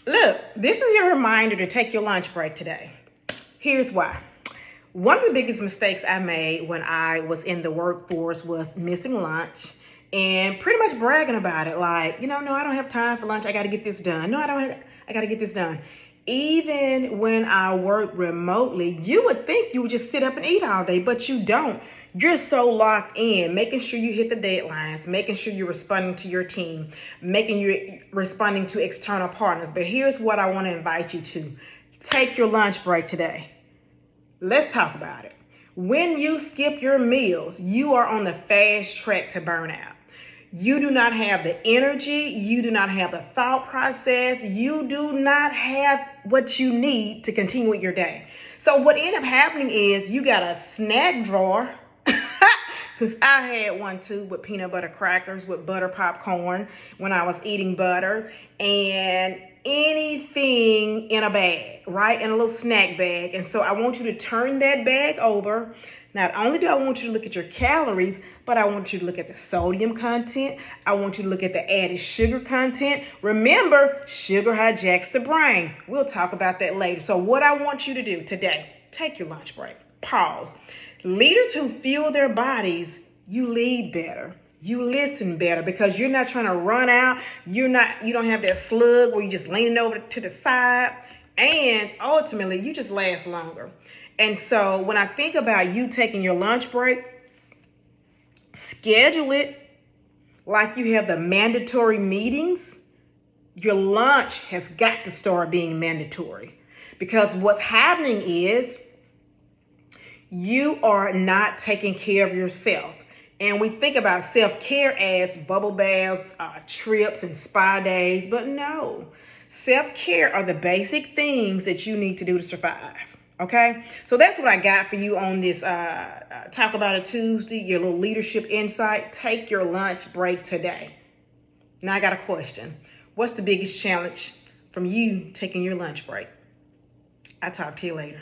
Look, this is your reminder to take your lunch break today. Here's why. One of the biggest mistakes I made when I was in the workforce was missing lunch and pretty much bragging about it. Like, no, I don't have time for lunch. I got to get this done. No, I got to get this done. Even when I work remotely, you would think you would just sit up and eat all day, but you don't. You're so locked in, making sure you hit the deadlines, making sure you're responding to your team, making you responding to external partners. But here's what I want to invite you to. Take your lunch break today. Let's talk about it. When you skip your meals, you are on the fast track to burnout. You do not have the energy. You do not have the thought process. You do not have what you need to continue with your day. So what ended up happening is you got a snack drawer, because I had one too, with peanut butter crackers, with butter popcorn when I was eating butter, and anything in a bag, right? In a little snack bag. And so I want you to turn that bag over. Not only do I want you to look at your calories, but I want you to look at the sodium content. I want you to look at the added sugar content. Remember, sugar hijacks the brain. We'll talk about that later. So what I want you to do today, take your lunch break. Pause. Leaders who fuel their bodies, you lead better. You listen better because you're not trying to run out. You don't have that slug where you're just leaning over to the side. And ultimately, you just last longer. And so when I think about you taking your lunch break, schedule it like you have the mandatory meetings. Your lunch has got to start being mandatory, because what's happening is you are not taking care of yourself. And we think about self-care as bubble baths, trips, and spa days. But no, self-care are the basic things that you need to do to survive. Okay? So that's what I got for you on this Talk About It Tuesday, your little leadership insight. Take your lunch break today. Now I got a question. What's the biggest challenge from you taking your lunch break? I'll talk to you later.